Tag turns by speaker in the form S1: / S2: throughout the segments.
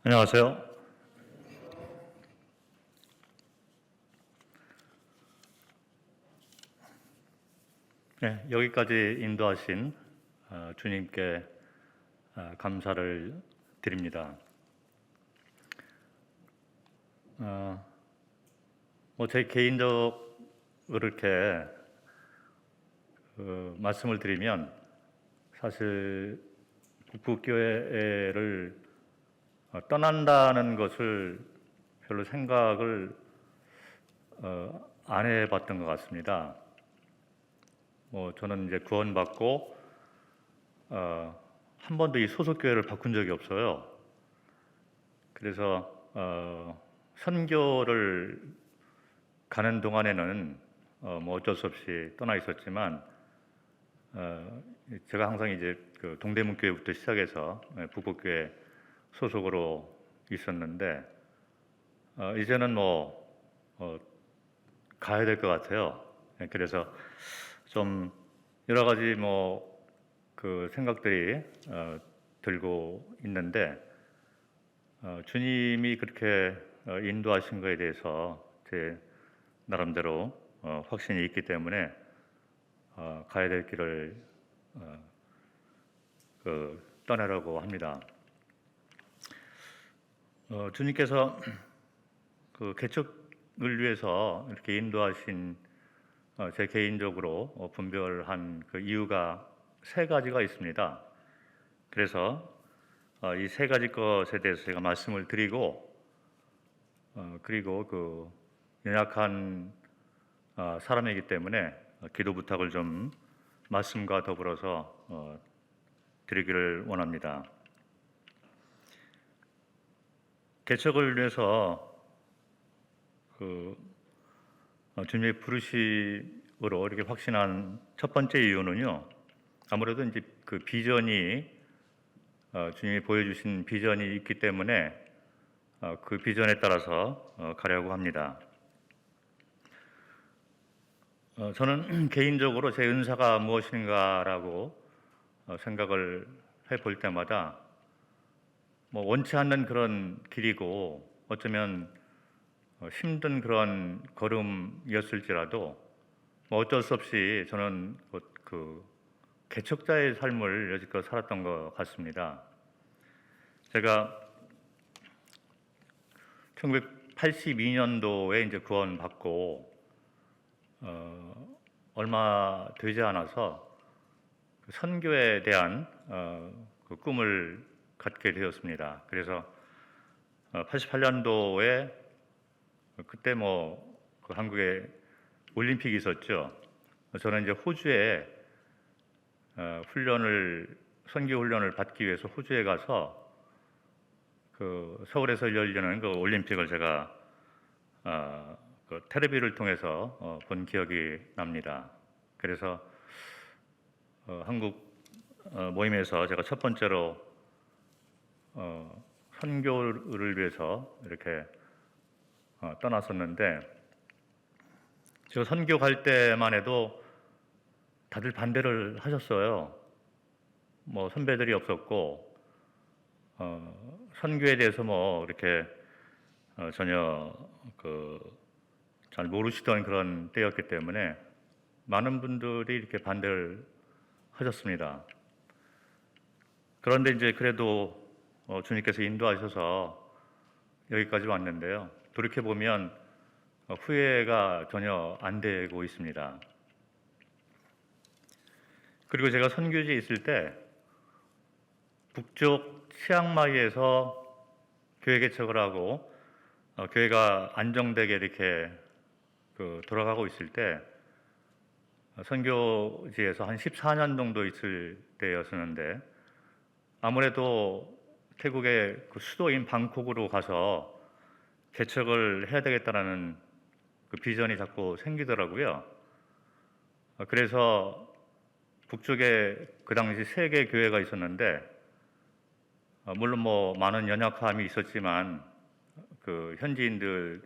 S1: 안녕하세요. 네, 여기까지 인도하신 주님께 감사를 드립니다. 제 개인적으로 이렇게 말씀을 드리면 사실 북부교회를 떠난다는 것을 별로 생각을 안 해봤던 것 같습니다. 저는 이제 구원받고 한 번도 이 소속교회를 바꾼 적이 없어요. 그래서 선교를 가는 동안에는 어쩔 수 없이 떠나 있었지만 제가 항상 이제 그 동대문 교회부터 시작해서 북부교회 소속으로 있었는데 이제는 가야 될 것 같아요. 그래서 좀 여러 가지 그 생각들이 들고 있는데 주님이 그렇게 인도하신 거에 대해서 제 나름대로 확신이 있기 때문에 가야 될 길을 떠나려고 합니다. 주님께서 그 개척을 위해서 이렇게 인도하신 제 개인적으로 분별한 그 이유가 세 가지가 있습니다. 그래서 이 세 가지 것에 대해서 제가 말씀을 드리고 그리고 그 연약한 사람이기 때문에 기도 부탁을 좀 말씀과 더불어서 드리기를 원합니다. 개척을 위해서 주님의 부르심으로 이렇게 확신한 첫 번째 이유는요. 아무래도 이제 그 비전이 주님이 보여주신 비전이 있기 때문에 그 비전에 따라서 가려고 합니다. 저는 개인적으로 제 은사가 무엇인가라고 생각을 해볼 때마다 원치 않는 그런 길이고 어쩌면 힘든 그런 걸음이었을지라도 어쩔 수 없이 저는 그 개척자의 삶을 여지껏 살았던 것 같습니다. 제가 1982년도에 이제 구원받고 얼마 되지 않아서 선교에 대한 그 꿈을 갖게 되었습니다. 그래서 88년도에 그때 그 한국에 올림픽이 있었죠. 저는 이제 호주에 선교 훈련을 받기 위해서 호주에 가서 그 서울에서 열리는 그 올림픽을 제가 그 텔레비를 통해서 본 기억이 납니다. 그래서 한국 모임에서 제가 첫 번째로 선교를 위해서 이렇게 떠났었는데 제가 선교 갈 때만 해도 다들 반대를 하셨어요. 선배들이 없었고 선교에 대해서 이렇게 전혀 잘 모르시던 그런 때였기 때문에 많은 분들이 이렇게 반대를 하셨습니다. 그런데 이제 그래도 주님께서 인도하셔서 여기까지 왔는데요. 돌이켜 보면 후회가 전혀 안 되고 있습니다. 그리고 제가 선교지에 있을 때 북쪽 치앙마이에서 교회 개척을 하고 교회가 안정되게 이렇게 돌아가고 있을 때 선교지에서 한 14년 정도 있을 때였었는데 아무래도 태국의 그 수도인 방콕으로 가서 개척을 해야 되겠다라는 그 비전이 자꾸 생기더라고요. 그래서 북쪽에 그 당시 3개 교회가 있었는데 물론 많은 연약함이 있었지만 그 현지인들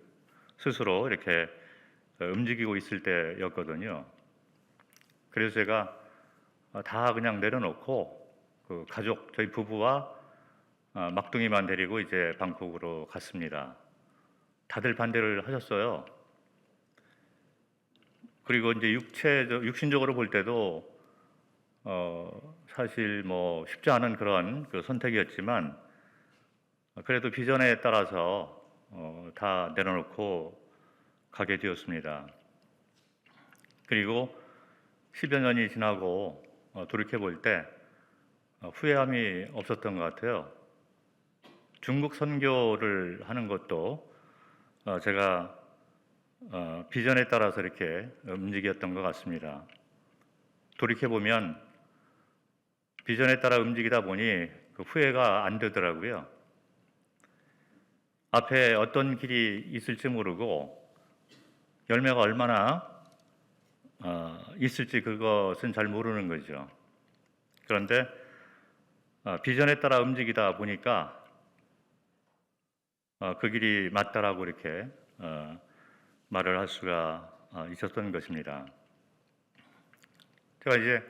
S1: 스스로 이렇게 움직이고 있을 때였거든요. 그래서 제가 다 그냥 내려놓고 그 가족, 저희 부부와 막둥이만 데리고 이제 방콕으로 갔습니다. 다들 반대를 하셨어요. 그리고 이제 육신적으로 볼 때도 사실 뭐 쉽지 않은 그런 그 선택이었지만 그래도 비전에 따라서 다 내려놓고 가게 되었습니다. 그리고 10여 년이 지나고 돌이켜 볼 때 후회함이 없었던 것 같아요. 중국 선교를 하는 것도 제가 비전에 따라서 이렇게 움직였던 것 같습니다. 돌이켜 보면 비전에 따라 움직이다 보니 그 후회가 안 되더라고요. 앞에 어떤 길이 있을지 모르고 열매가 얼마나 있을지 그것은 잘 모르는 거죠. 그런데 비전에 따라 움직이다 보니까 그 길이 맞다라고 이렇게 말을 할 수가 있었던 것입니다. 제가 이제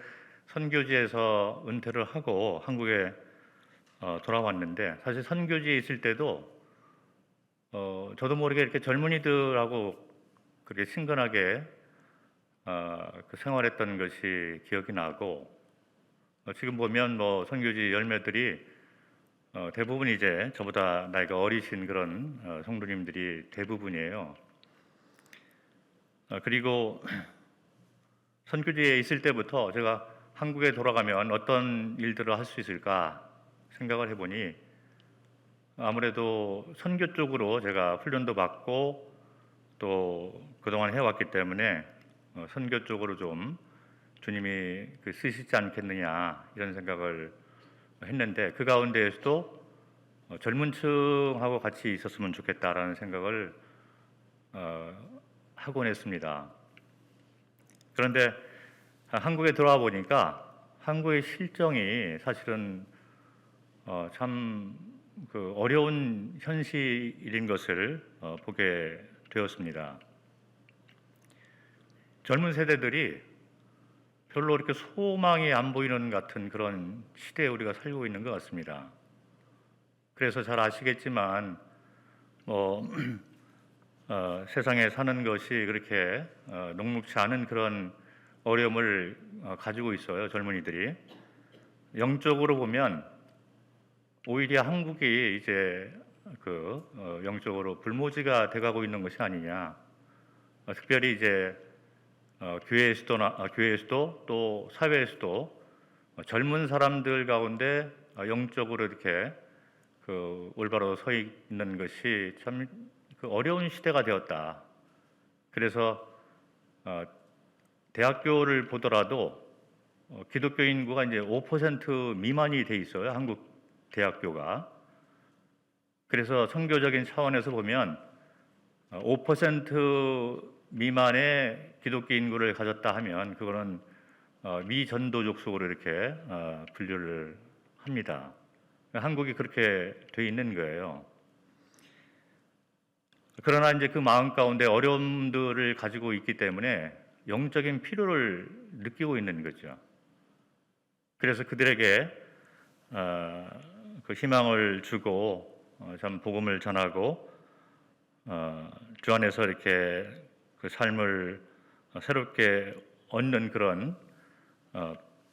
S1: 선교지에서 은퇴를 하고 한국에 돌아왔는데 사실 선교지에 있을 때도 저도 모르게 이렇게 젊은이들하고 그렇게 친근하게 그 생활했던 것이 기억이 나고 지금 보면 뭐 선교지 열매들이 대부분 이제 저보다 나이가 어리신 그런 성도님들이 대부분이에요. 그리고 선교지에 있을 때부터 제가 한국에 돌아가면 어떤 일들을 할 수 있을까 생각을 해보니 아무래도 선교 쪽으로 제가 훈련도 받고 또 그동안 해왔기 때문에 선교 쪽으로 좀 주님이 쓰시지 않겠느냐 이런 생각을 했는데 그 가운데에서도 젊은 층하고 같이 있었으면 좋겠다라는 생각을 하곤 했습니다. 그런데 한국에 돌아와 보니까 한국의 실정이 사실은 참 그 어려운 현실인 것을 보게 되었습니다. 젊은 세대들이 별로 이렇게 소망이 안 보이는 같은 그런 시대에 우리가 살고 있는 것 같습니다. 그래서 잘 아시겠지만 세상에 사는 것이 그렇게 녹록지 않은 그런 어려움을 가지고 있어요. 젊은이들이 영적으로 보면 오히려 한국이 이제 영적으로 불모지가 돼가고 있는 것이 아니냐. 특별히 이제 교회에서도 또 사회에서도 젊은 사람들 가운데 영적으로 이렇게 올바로 서 있는 것이 참 어려운 시대가 되었다. 그래서 대학교를 보더라도 기독교 인구가 이제 5% 미만이 돼 있어요. 한국 대학교가. 그래서 선교적인 차원에서 보면 5% 미만의 기독교 인구를 가졌다 하면 그거는 미전도족 속으로 이렇게 분류를 합니다. 한국이 그렇게 돼 있는 거예요. 그러나 이제 그 마음 가운데 어려움들을 가지고 있기 때문에 영적인 필요를 느끼고 있는 거죠. 그래서 그들에게 그 희망을 주고 참 복음을 전하고 주 안에서 이렇게 그 삶을 새롭게 얻는 그런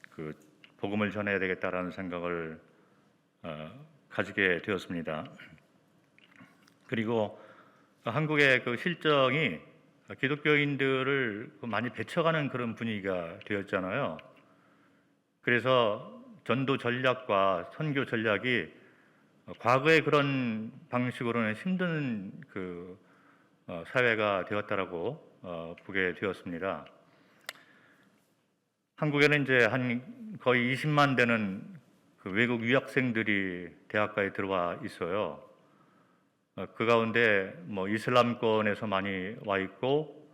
S1: 그 복음을 전해야 되겠다라는 생각을 가지게 되었습니다. 그리고 한국의 그 실정이 기독교인들을 많이 배척하는 그런 분위기가 되었잖아요. 그래서 전도 전략과 선교 전략이 과거의 그런 방식으로는 힘든 그 사회가 되었다라고 보게 되었습니다. 한국에는 이제 한 거의 20만 되는 그 외국 유학생들이 대학가에 들어와 있어요. 그 가운데 뭐 이슬람권에서 많이 와 있고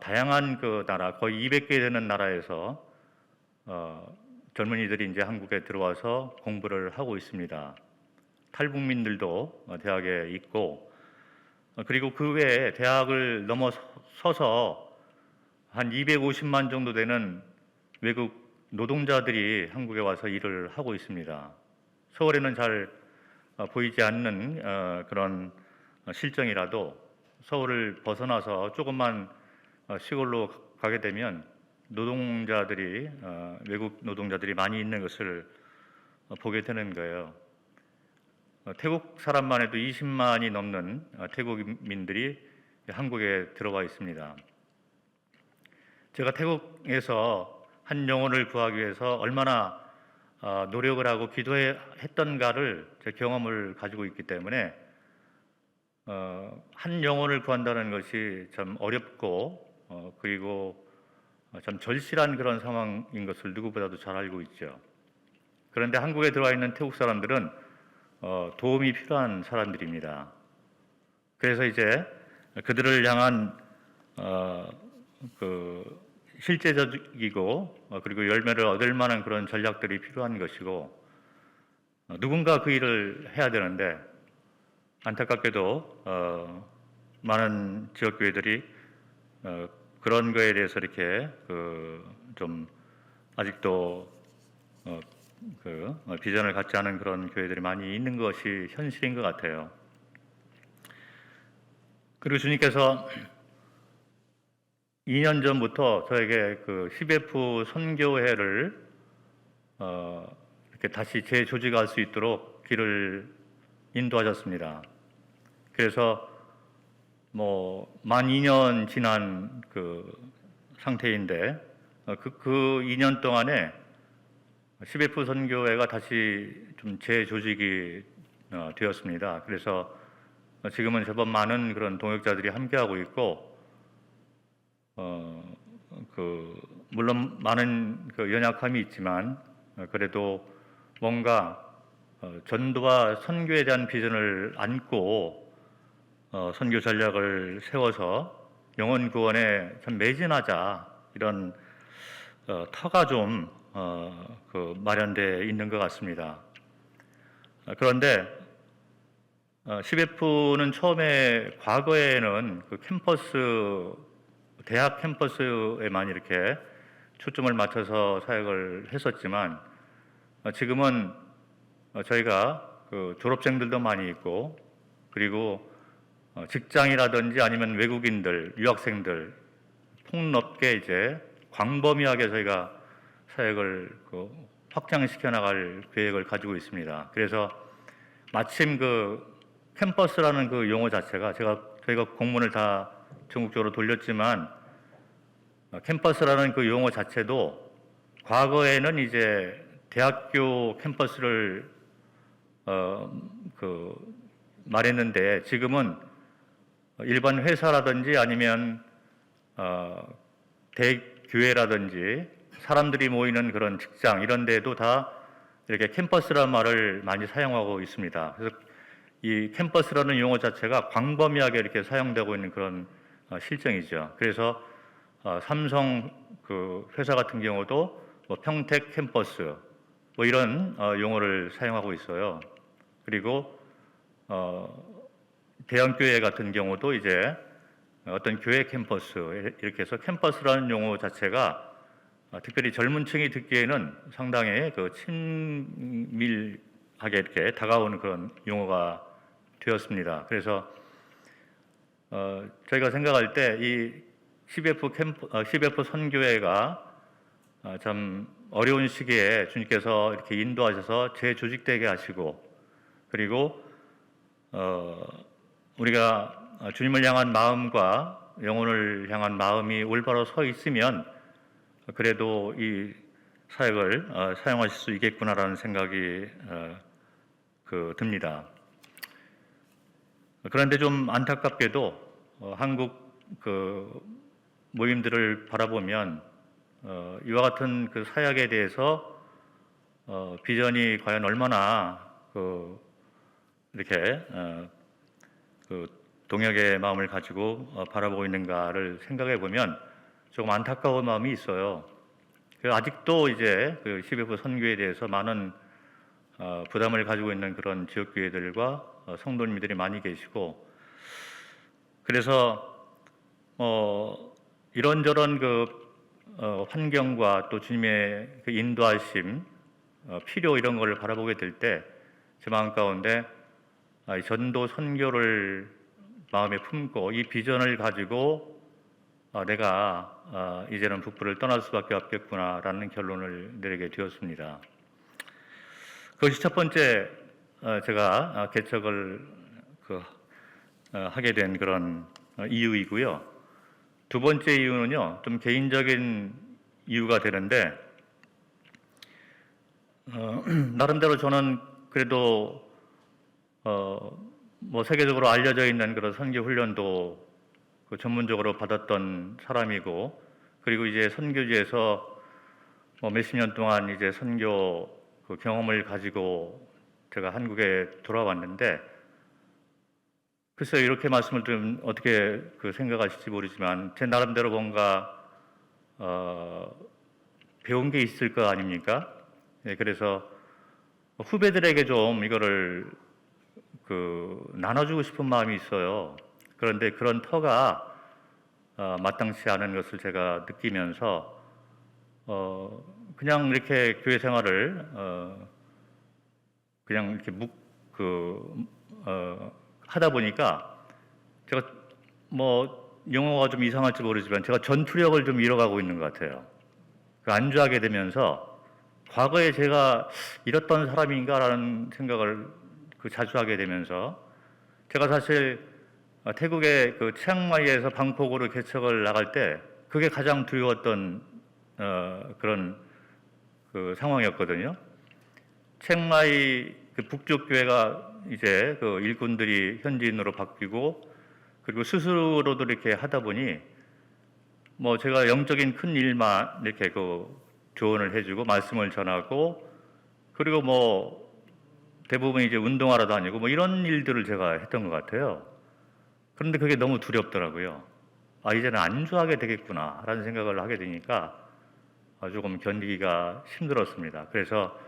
S1: 다양한 그 나라 거의 200개 되는 나라에서 젊은이들이 이제 한국에 들어와서 공부를 하고 있습니다. 탈북민들도 대학에 있고 그리고 그 외에 대학을 넘어서서 한 250만 정도 되는 외국 노동자들이 한국에 와서 일을 하고 있습니다. 서울에는 잘 보이지 않는 그런 실정이라도 서울을 벗어나서 조금만 시골로 가게 되면 노동자들이 외국 노동자들이 많이 있는 것을 보게 되는 거예요. 태국 사람만 해도 20만이 넘는 태국민들이 한국에 들어와 있습니다. 제가 태국에서 한 영혼을 구하기 위해서 얼마나 노력을 하고 기도했던가를 제 경험을 가지고 있기 때문에 한 영혼을 구한다는 것이 참 어렵고 그리고 참 절실한 그런 상황인 것을 누구보다도 잘 알고 있죠. 그런데 한국에 들어와 있는 태국 사람들은 도움이 필요한 사람들입니다. 그래서 이제 그들을 향한 그 실제적이고 그리고 열매를 얻을 만한 그런 전략들이 필요한 것이고 누군가 그 일을 해야 되는데 안타깝게도 많은 지역교회들이 그런 거에 대해서 이렇게 좀 아직도 비전을 갖지 않은 그런 교회들이 많이 있는 것이 현실인 것 같아요. 그리고 주님께서 2년 전부터 저에게 그 CBF 선교회를 이렇게 다시 재조직할 수 있도록 길을 인도하셨습니다. 그래서 만 2년 지난 그 상태인데 그 2년 동안에 CBF 선교회가 다시 좀 재조직이 되었습니다. 그래서 지금은 제법 많은 그런 동역자들이 함께하고 있고 물론 많은 그 연약함이 있지만 그래도 뭔가 전도와 선교에 대한 비전을 안고 선교 전략을 세워서 영혼 구원에 참 매진하자 이런 터가 좀 마련되어 있는 것 같습니다. 그런데 CBF는 처음에 과거에는 그 대학 캠퍼스에만 이렇게 초점을 맞춰서 사역을 했었지만 지금은 저희가 그 졸업생들도 많이 있고 그리고 직장이라든지 아니면 외국인들, 유학생들 폭넓게 이제 광범위하게 저희가 사역을 확장시켜 나갈 계획을 가지고 있습니다. 그래서 마침 그 캠퍼스라는 그 용어 자체가 저희가 공문을 다 전국적으로 돌렸지만 캠퍼스라는 그 용어 자체도 과거에는 이제 대학교 캠퍼스를 말했는데 지금은 일반 회사라든지 아니면 대교회라든지 사람들이 모이는 그런 직장 이런 데도 다 이렇게 캠퍼스라는 말을 많이 사용하고 있습니다. 그래서 이 캠퍼스라는 용어 자체가 광범위하게 이렇게 사용되고 있는 그런 실정이죠. 그래서 삼성 그 회사 같은 경우도 평택 캠퍼스 이런 용어를 사용하고 있어요. 그리고 대형교회 같은 경우도 이제 어떤 교회 캠퍼스 이렇게 해서 캠퍼스라는 용어 자체가 특별히 젊은 층이 듣기에는 상당히 그 친밀하게 이렇게 다가오는 그런 용어가 되었습니다. 그래서 저희가 생각할 때 이 CBF 선교회가 참 어려운 시기에 주님께서 이렇게 인도하셔서 재조직되게 하시고 그리고 우리가 주님을 향한 마음과 영혼을 향한 마음이 올바로 서 있으면 그래도 이 사역을 사용하실 수 있겠구나라는 생각이 듭니다. 그런데 좀 안타깝게도 한국 모임들을 바라보면 이와 같은 그 사역에 대해서 비전이 과연 얼마나 이렇게 동역의 마음을 가지고 바라보고 있는가를 생각해 보면 조금 안타까운 마음이 있어요. 아직도 이제 CBF 선교에 대해서 많은 부담을 가지고 있는 그런 지역교회들과 성도님들이 많이 계시고 그래서 이런저런 환경과 또 주님의 인도하심, 필요 이런 걸 바라보게 될 때 제 마음 가운데 이 전도 선교를 마음에 품고 이 비전을 가지고 내가 이제는 북부를 떠날 수밖에 없겠구나라는 결론을 내리게 되었습니다. 그것이 첫 번째 제가 개척을 하게 된 그런 이유이고요. 두 번째 이유는요, 좀 개인적인 이유가 되는데 나름대로 저는 그래도 뭐 세계적으로 알려져 있는 그런 선교 훈련도 전문적으로 받았던 사람이고, 그리고 이제 선교지에서 뭐 몇십 년 동안 이제 선교 경험을 가지고 제가 한국에 돌아왔는데, 글쎄요, 이렇게 말씀을 좀 어떻게 생각하실지 모르지만 제 나름대로 뭔가 배운 게 있을 거 아닙니까? 예, 그래서 후배들에게 좀 이거를 나눠주고 싶은 마음이 있어요. 그런데 그런 터가 마땅치 않은 것을 제가 느끼면서 그냥 이렇게 교회 생활을 그냥 이렇게 하다 보니까 제가 뭐 용어가 좀 이상할지 모르지만 제가 전투력을 좀 잃어가고 있는 것 같아요. 안주하게 되면서 과거에 제가 이랬던 사람인가라는 생각을 자주 하게 되면서, 제가 사실 태국의 치앙마이에서 방콕으로 개척을 나갈 때 그게 가장 두려웠던 그런 상황이었거든요. 치앙마이 북쪽 교회가 이제 일꾼들이 현지인으로 바뀌고, 그리고 스스로도 이렇게 하다 보니 뭐 제가 영적인 큰 일만 이렇게 조언을 해주고 말씀을 전하고, 그리고 뭐 대부분 이제 운동하러 다니고 뭐 이런 일들을 제가 했던 것 같아요. 그런데 그게 너무 두렵더라고요. 이제는 안주하게 되겠구나라는 생각을 하게 되니까 조금 견디기가 힘들었습니다. 그래서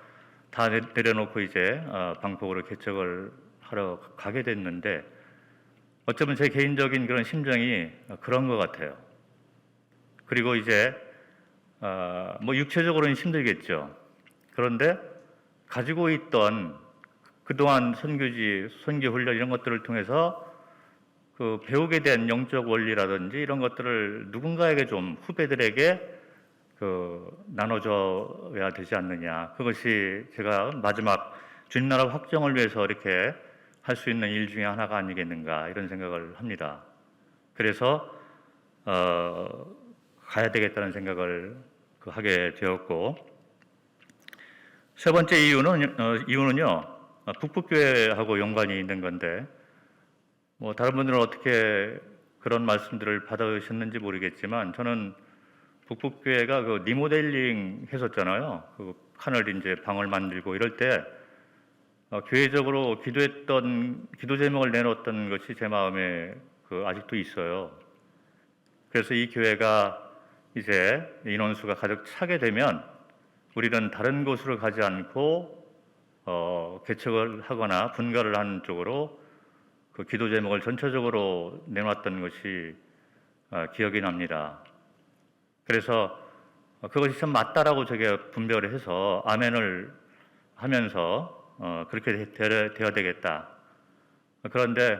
S1: 다 내려놓고 이제 방콕으로 개척을 하러 가게 됐는데, 어쩌면 제 개인적인 그런 심정이 그런 것 같아요. 그리고 이제 뭐 육체적으로는 힘들겠죠. 그런데 가지고 있던 그동안 선교지, 선교 훈련 이런 것들을 통해서 배우게 된 영적 원리라든지 이런 것들을 누군가에게 좀 후배들에게 나눠줘야 되지 않느냐. 그것이 제가 마지막 주님 나라 확정을 위해서 이렇게 할 수 있는 일 중에 하나가 아니겠는가, 이런 생각을 합니다. 그래서 가야 되겠다는 생각을 하게 되었고, 세 번째 이유는요, 북북교회하고 연관이 있는 건데, 뭐 다른 분들은 어떻게 그런 말씀들을 받으셨는지 모르겠지만, 저는 북북교회가 리모델링 했었잖아요. 칸을 이제 방을 만들고 이럴 때 교회적으로 기도 제목을 내놓았던 것이 제 마음에 아직도 있어요. 그래서 이 교회가 이제 인원수가 가득 차게 되면 우리는 다른 곳으로 가지 않고 개척을 하거나 분가를 하는 쪽으로 기도 제목을 전체적으로 내놨던 것이 기억이 납니다. 그래서 그것이 참 맞다라고 제가 분별을 해서 아멘을 하면서 그렇게 되어야 되겠다. 그런데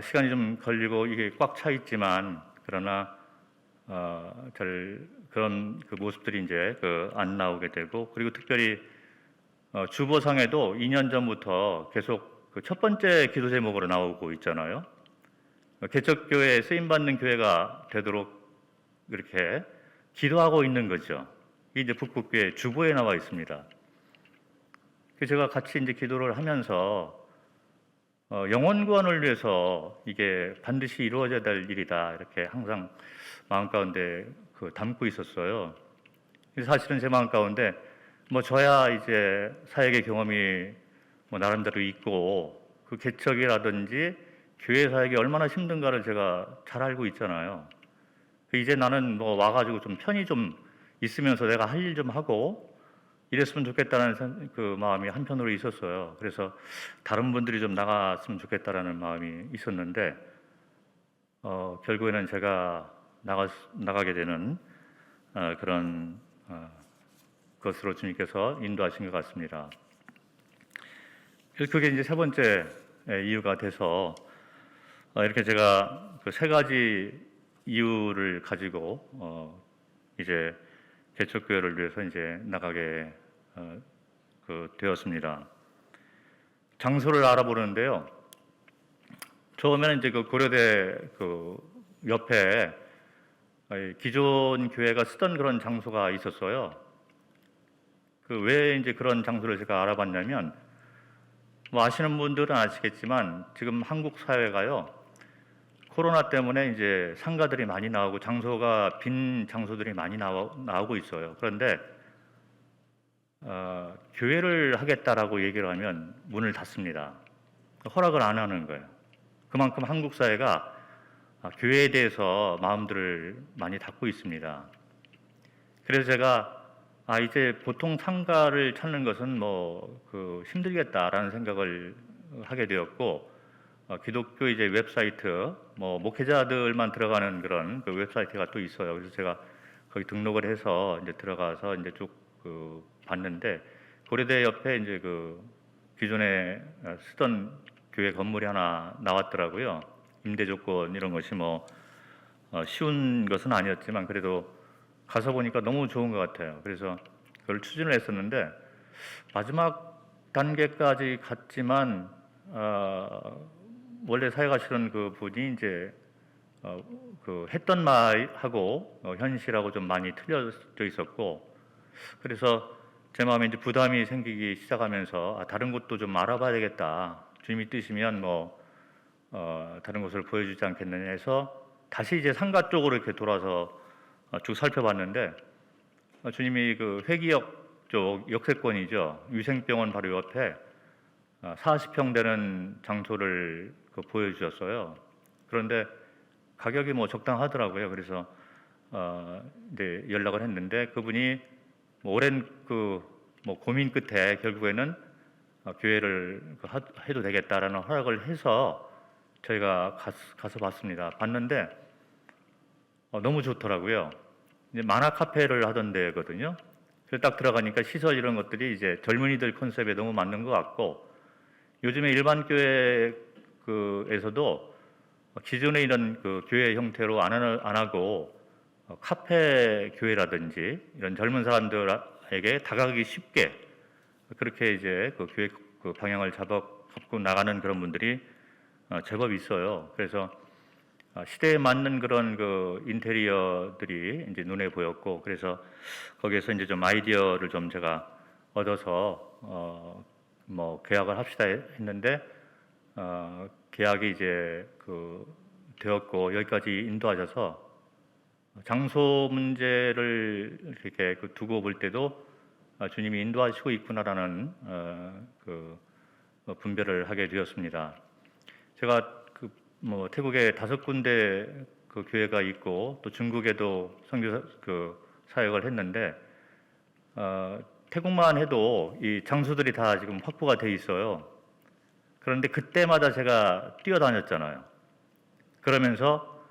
S1: 시간이 좀 걸리고 이게 꽉 차 있지만, 그러나 그런 모습들이 이제 안 나오게 되고, 그리고 특별히 주보상에도 2년 전부터 계속 첫 번째 기도 제목으로 나오고 있잖아요. 개척교회에 쓰임받는 교회가 되도록 이렇게 기도하고 있는 거죠. 이게 이제 북북교회 주보에 나와 있습니다. 제가 같이 이제 기도를 하면서 영혼 구원을 위해서 이게 반드시 이루어져야 될 일이다, 이렇게 항상 마음 가운데 담고 있었어요. 사실은 제 마음 가운데 뭐 저야 이제 사역의 경험이 뭐 나름대로 있고 개척이라든지 교회 사역이 얼마나 힘든가를 제가 잘 알고 있잖아요. 이제 나는 뭐 와가지고 좀 편히 좀 있으면서 내가 할 일 좀 하고 이랬으면 좋겠다는 마음이 한편으로 있었어요. 그래서 다른 분들이 좀 나갔으면 좋겠다라는 마음이 있었는데 결국에는 제가 나가게 되는 그런 것으로 주님께서 인도하신 것 같습니다. 그게 이제 세 번째 이유가 돼서 이렇게 제가 그 세 가지 이유를 가지고 이제 개척교회를 위해서 이제 나가게 되었습니다. 장소를 알아보는데요. 처음에는 이제 그 고려대 그 옆에 기존 교회가 쓰던 그런 장소가 있었어요. 그 왜 이제 그런 장소를 제가 알아봤냐면, 뭐 아시는 분들은 아시겠지만 지금 한국 사회가요, 코로나 때문에 이제 상가들이 많이 나오고 장소가 빈 장소들이 많이 나오고 있어요. 그런데 교회를 하겠다라고 얘기를 하면 문을 닫습니다. 허락을 안 하는 거예요. 그만큼 한국 사회가 교회에 대해서 마음들을 많이 닫고 있습니다. 그래서 제가 이제 보통 상가를 찾는 것은 뭐 힘들겠다라는 생각을 하게 되었고, 기독교 이제 웹사이트, 뭐 목회자들만 들어가는 그런 그 웹사이트가 또 있어요. 그래서 제가 거기 등록을 해서 이제 들어가서 이제 쭉 봤는데, 고려대 옆에 이제 그 기존에 쓰던 교회 건물이 하나 나왔더라고요. 임대 조건 이런 것이 뭐 쉬운 것은 아니었지만 그래도 가서 보니까 너무 좋은 것 같아요. 그래서 그걸 추진을 했었는데 마지막 단계까지 갔지만 원래 사역하시던 그 분이 이제 그 했던 말하고 현실하고 좀 많이 틀려져 있었고, 그래서 제 마음에 이제 부담이 생기기 시작하면서 다른 곳도 좀 알아봐야 되겠다. 주님이 뜨시면 뭐 다른 곳을 보여주지 않겠느냐 해서 다시 이제 상가 쪽으로 이렇게 돌아서 쭉 살펴봤는데, 주님이 그 회기역 쪽 역세권이죠. 유생병원 바로 옆에 40평 되는 장소를 보여주셨어요. 그런데 가격이 뭐 적당하더라고요. 그래서 이제 연락을 했는데 그분이 뭐 오랜 뭐 고민 끝에 결국에는 교회를 해도 되겠다라는 허락을 해서 저희가 가서 봤습니다. 봤는데 너무 좋더라고요. 이제 만화 카페를 하던 데거든요. 그래서 딱 들어가니까 시설 이런 것들이 이제 젊은이들 컨셉에 너무 맞는 것 같고, 요즘에 일반 교회에서도 기존에 이런 그 교회 형태로 안 하고 카페 교회라든지 이런 젊은 사람들에게 다가가기 쉽게 그렇게 이제 그 교회 그 방향을 잡고 나가는 그런 분들이 제법 있어요. 그래서 시대에 맞는 그런 그 인테리어들이 이제 눈에 보였고, 그래서 거기에서 이제 좀 아이디어를 좀 제가 얻어서 뭐 계약을 합시다 했는데 계약이 이제 되었고 여기까지 인도하셔서 장소 문제를 이렇게 두고 볼 때도 주님이 인도하시고 있구나라는 분별을 하게 되었습니다. 제가 뭐 태국에 5군데 그 교회가 있고 또 중국에도 선교 사역을 했는데 태국만 해도 이 장소들이 다 지금 확보가 돼 있어요. 그런데 그때마다 제가 뛰어다녔잖아요. 그러면서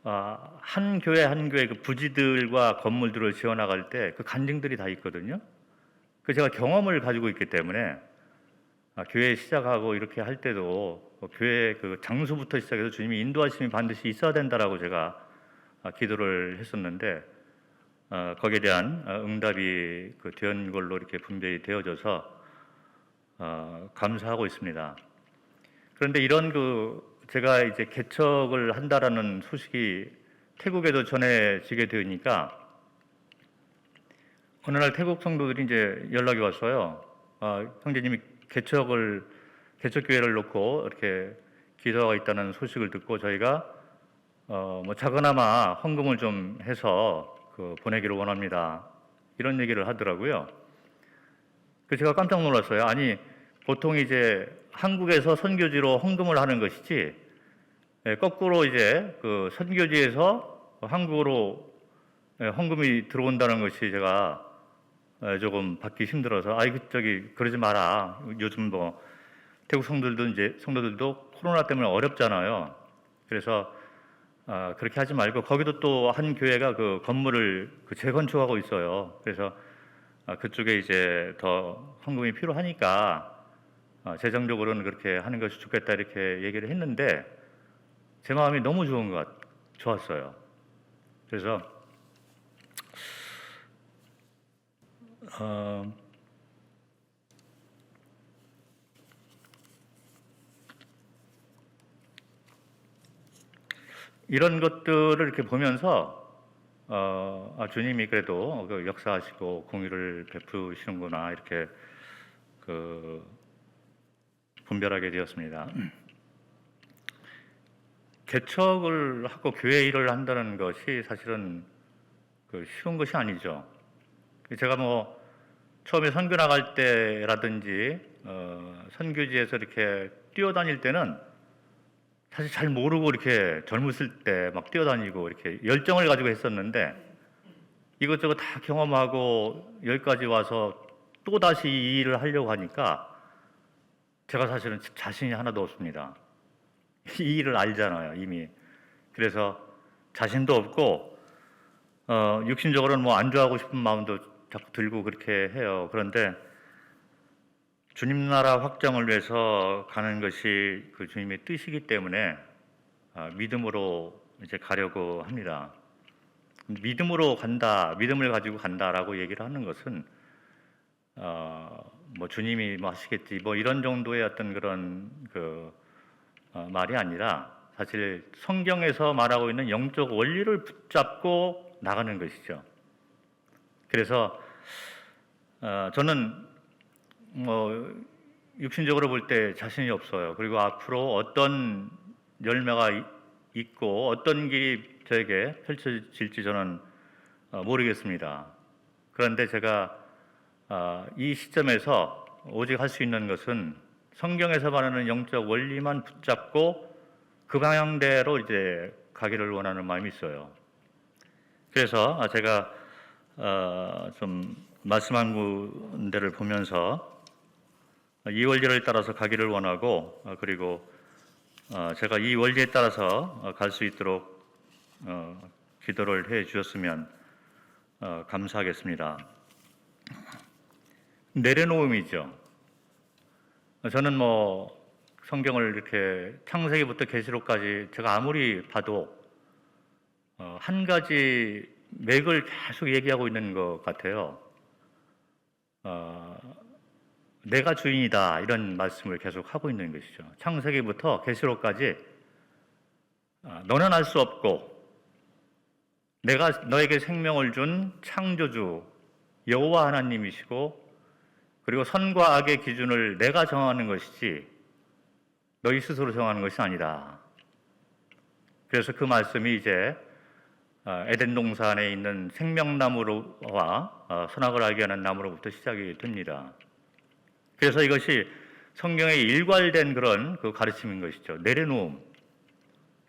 S1: 한 교회 한 교회 그 부지들과 건물들을 지어나갈 때 그 간증들이 다 있거든요. 그 제가 경험을 가지고 있기 때문에 교회 시작하고 이렇게 할 때도 교회 그 장소부터 시작해서 주님이 인도하심이 반드시 있어야 된다라고 제가 기도를 했었는데 거기에 대한 응답이 된 걸로 이렇게 분별이 되어져서 감사하고 있습니다. 그런데 이런 제가 이제 개척을 한다라는 소식이 태국에도 전해지게 되니까 어느 날 태국 성도들이 이제 연락이 왔어요. 형제님이 개척교회를 놓고 이렇게 기도가 있다는 소식을 듣고 저희가 뭐 작은아마 헌금을 좀 해서 보내기를 원합니다. 이런 얘기를 하더라고요. 그래서 제가 깜짝 놀랐어요. 아니 보통 이제 한국에서 선교지로 헌금을 하는 것이지 거꾸로 이제 그 선교지에서 한국으로 헌금이 들어온다는 것이 제가 조금 받기 힘들어서 그러지 마라. 요즘 뭐 태국 성도들도 코로나 때문에 어렵잖아요. 그래서 그렇게 하지 말고 거기도 또 한 교회가 그 건물을 재건축하고 있어요. 그래서 그쪽에 이제 더 헌금이 필요하니까 재정적으로는 그렇게 하는 것이 좋겠다 이렇게 얘기를 했는데 제 마음이 너무 좋았어요. 그래서 이런 것들을 이렇게 보면서 주님이 그래도 그 역사하시고 공의를 베푸시는구나 이렇게 그 분별하게 되었습니다. 개척을 하고 교회 일을 한다는 것이 사실은 쉬운 것이 아니죠. 제가 뭐 처음에 선교 나갈 때라든지 선교지에서 이렇게 뛰어다닐 때는 사실 잘 모르고 이렇게 젊었을 때 막 뛰어다니고 이렇게 열정을 가지고 했었는데 이것저것 다 경험하고 여기까지 와서 또 다시 이 일을 하려고 하니까 제가 사실은 자신이 하나도 없습니다. 이 일을 알잖아요, 이미. 그래서 자신도 없고 육신적으로는 뭐 안주하고 싶은 마음도 자꾸 들고 그렇게 해요. 그런데 주님 나라 확장을 위해서 가는 것이 그 주님의 뜻이기 때문에 믿음으로 이제 가려고 합니다. 믿음으로 간다, 믿음을 가지고 간다라고 얘기를 하는 것은 뭐 주님이 뭐 하시겠지 뭐 이런 정도의 어떤 그런 말이 아니라 사실 성경에서 말하고 있는 영적 원리를 붙잡고 나가는 것이죠. 그래서 저는 뭐 육신적으로 볼 때 자신이 없어요. 그리고 앞으로 어떤 열매가 있고 어떤 길이 저에게 펼쳐질지 저는 모르겠습니다. 그런데 제가 이 시점에서 오직 할 수 있는 것은 성경에서 말하는 영적 원리만 붙잡고 그 방향대로 이제 가기를 원하는 마음이 있어요. 그래서 제가 좀 말씀한 데를 보면서 이 원리를 따라서 가기를 원하고 그리고 제가 이 원리에 따라서 갈 수 있도록 기도를 해 주셨으면 감사하겠습니다. 내려놓음이죠. 저는 뭐 성경을 이렇게 창세기부터 계시록까지 제가 아무리 봐도 한 가지 맥을 계속 얘기하고 있는 것 같아요. 내가 주인이다 이런 말씀을 계속 하고 있는 것이죠. 창세기부터 계시록까지 너는 알 수 없고 내가 너에게 생명을 준 창조주 여호와 하나님이시고 그리고 선과 악의 기준을 내가 정하는 것이지 너희 스스로 정하는 것이 아니다. 그래서 그 말씀이 이제 에덴 동산 안에 있는 생명나무와 선악을 알게 하는 나무로부터 시작이 됩니다. 그래서 이것이 성경에 일괄된 그런 그 가르침인 것이죠. 내려놓음.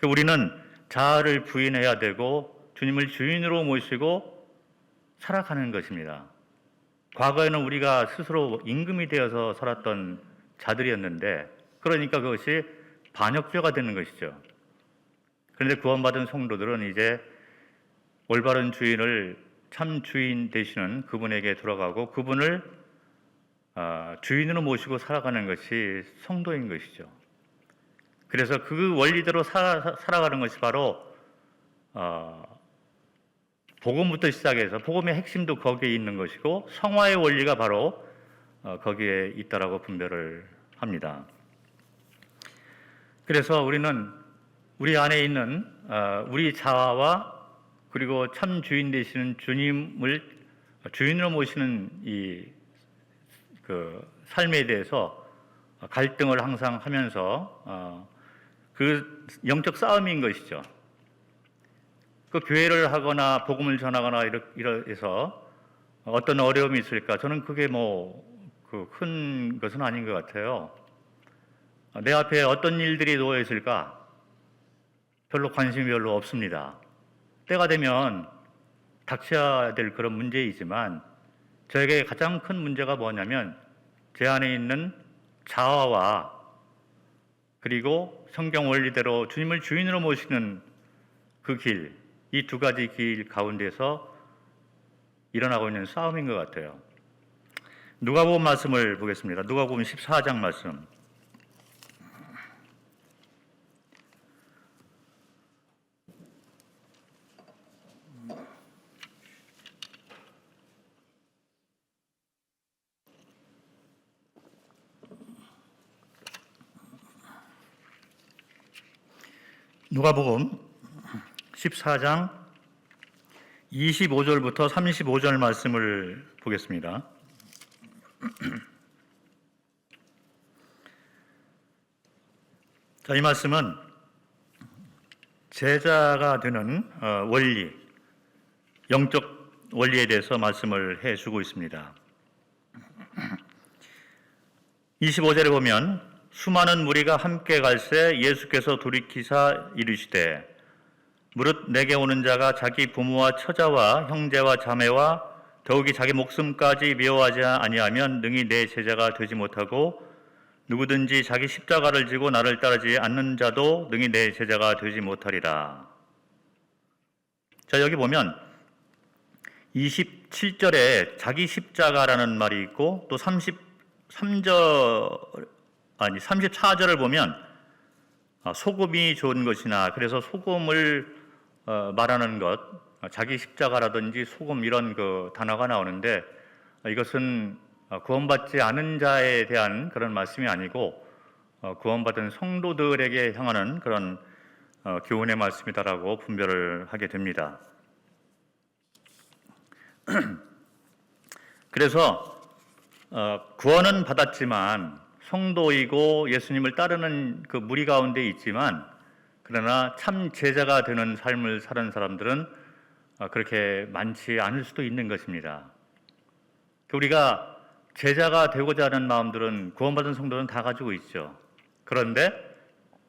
S1: 우리는 자아를 부인해야 되고 주님을 주인으로 모시고 살아가는 것입니다. 과거에는 우리가 스스로 임금이 되어서 살았던 자들이었는데 그러니까 그것이 반역죄가 되는 것이죠. 그런데 구원받은 성도들은 이제 올바른 주인을 참 주인 되시는 그분에게 돌아가고 그분을 주인으로 모시고 살아가는 것이 성도인 것이죠. 그래서 그 원리대로 살아가는 것이 바로 복음부터 시작해서 복음의 핵심도 거기에 있는 것이고 성화의 원리가 바로 거기에 있다라고 분별을 합니다. 그래서 우리는 우리 안에 있는 우리 자아와 그리고 참 주인 되시는 주님을 주인으로 모시는 이 삶에 대해서 갈등을 항상 하면서 그 영적 싸움인 것이죠. 그 교회를 하거나 복음을 전하거나 이래서 어떤 어려움이 있을까? 저는 그게 뭐 큰 것은 아닌 것 같아요. 내 앞에 어떤 일들이 놓여 있을까? 별로 관심이 별로 없습니다. 때가 되면 닥쳐야 될 그런 문제이지만 저에게 가장 큰 문제가 뭐냐면 제 안에 있는 자아와 그리고 성경 원리대로 주님을 주인으로 모시는 그 길, 이 두 가지 길 가운데서 일어나고 있는 싸움인 것 같아요. 누가복음 말씀을 보겠습니다. 누가복음 14장 말씀. 누가복음 14장 25절부터 35절 말씀을 보겠습니다. 자, 이 말씀은 제자가 되는 원리, 영적 원리에 대해서 말씀을 해주고 있습니다. 25절에 보면 수많은 무리가 함께 갈새 예수께서 돌이키사 이르시되 무릇 내게 오는 자가 자기 부모와 처자와 형제와 자매와 더욱이 자기 목숨까지 미워하지 아니하면 능히 내 제자가 되지 못하고 누구든지 자기 십자가를 지고 나를 따르지 않는 자도 능히 내 제자가 되지 못하리라. 자, 여기 보면 27절에 자기 십자가라는 말이 있고 또 34절을 보면 소금이 좋은 것이나 그래서 소금을 말하는 것, 자기 십자가라든지 소금 이런 그 단어가 나오는데 이것은 구원받지 않은 자에 대한 그런 말씀이 아니고 구원받은 성도들에게 향하는 그런 교훈의 말씀이다라고 분별을 하게 됩니다. 그래서 구원은 받았지만 성도이고 예수님을 따르는 그 무리 가운데 있지만 그러나 참 제자가 되는 삶을 사는 사람들은 그렇게 많지 않을 수도 있는 것입니다. 우리가 제자가 되고자 하는 마음들은 구원받은 성도는 다 가지고 있죠. 그런데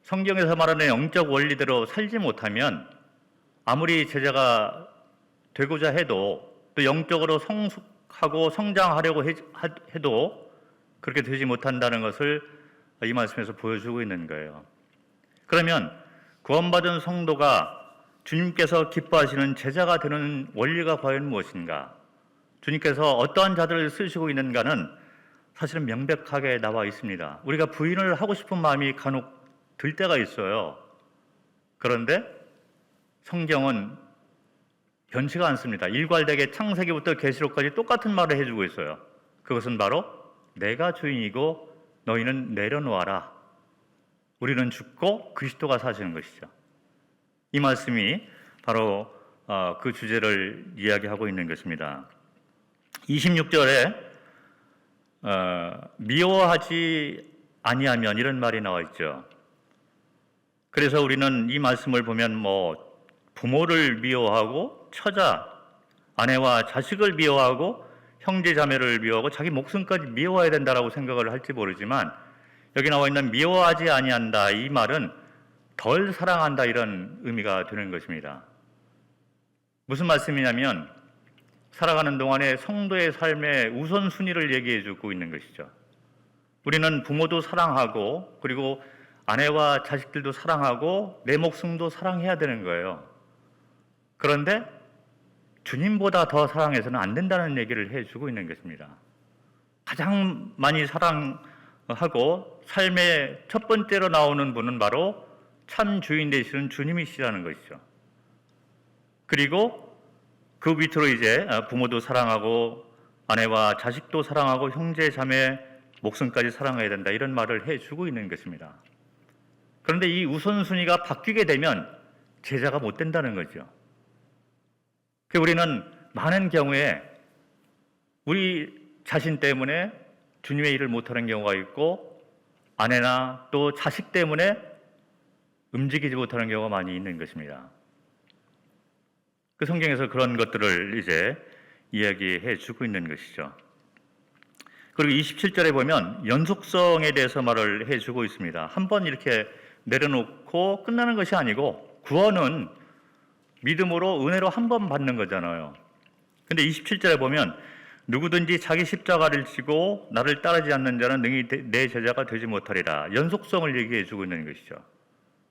S1: 성경에서 말하는 영적 원리대로 살지 못하면 아무리 제자가 되고자 해도 또 영적으로 성숙하고 성장하려고 해도 그렇게 되지 못한다는 것을 이 말씀에서 보여주고 있는 거예요. 그러면 구원받은 성도가 주님께서 기뻐하시는 제자가 되는 원리가 과연 무엇인가? 주님께서 어떠한 자들을 쓰시고 있는가는 사실은 명백하게 나와 있습니다. 우리가 부인을 하고 싶은 마음이 간혹 들 때가 있어요. 그런데 성경은 변치가 않습니다. 일괄되게 창세기부터 계시록까지 똑같은 말을 해주고 있어요. 그것은 바로 내가 주인이고 너희는 내려놓아라. 우리는 죽고 그리스도가 사시는 것이죠. 이 말씀이 바로 그 주제를 이야기하고 있는 것입니다. 26절에 미워하지 아니하면 이런 말이 나와 있죠. 그래서 우리는 이 말씀을 보면 부모를 미워하고 처자, 아내와 자식을 미워하고 형제 자매를 미워하고 자기 목숨까지 미워해야 된다라고 생각을 할지 모르지만 여기 나와 있는 미워하지 아니한다 이 말은 덜 사랑한다 이런 의미가 되는 것입니다. 무슨 말씀이냐면 살아가는 동안에 성도의 삶의 우선순위를 얘기해 주고 있는 것이죠. 우리는 부모도 사랑하고 그리고 아내와 자식들도 사랑하고 내 목숨도 사랑해야 되는 거예요. 그런데 주님보다 더 사랑해서는 안 된다는 얘기를 해주고 있는 것입니다. 가장 많이 사랑하고 삶의 첫 번째로 나오는 분은 바로 참 주인 되시는 주님이시라는 것이죠. 그리고 그 밑으로 이제 부모도 사랑하고 아내와 자식도 사랑하고 형제 자매 목숨까지 사랑해야 된다 이런 말을 해주고 있는 것입니다. 그런데 이 우선순위가 바뀌게 되면 제자가 못 된다는 거죠. 우리는 많은 경우에 우리 자신 때문에 주님의 일을 못하는 경우가 있고 아내나 또 자식 때문에 움직이지 못하는 경우가 많이 있는 것입니다. 그 성경에서 그런 것들을 이제 이야기해 주고 있는 것이죠. 그리고 27절에 보면 연속성에 대해서 말을 해주고 있습니다. 한번 이렇게 내려놓고 끝나는 것이 아니고 구원은 믿음으로 은혜로 한 번 받는 거잖아요. 근데 27절에 보면 누구든지 자기 십자가를 지고 나를 따르지 않는 자는 능히 내 제자가 되지 못하리라. 연속성을 얘기해 주고 있는 것이죠.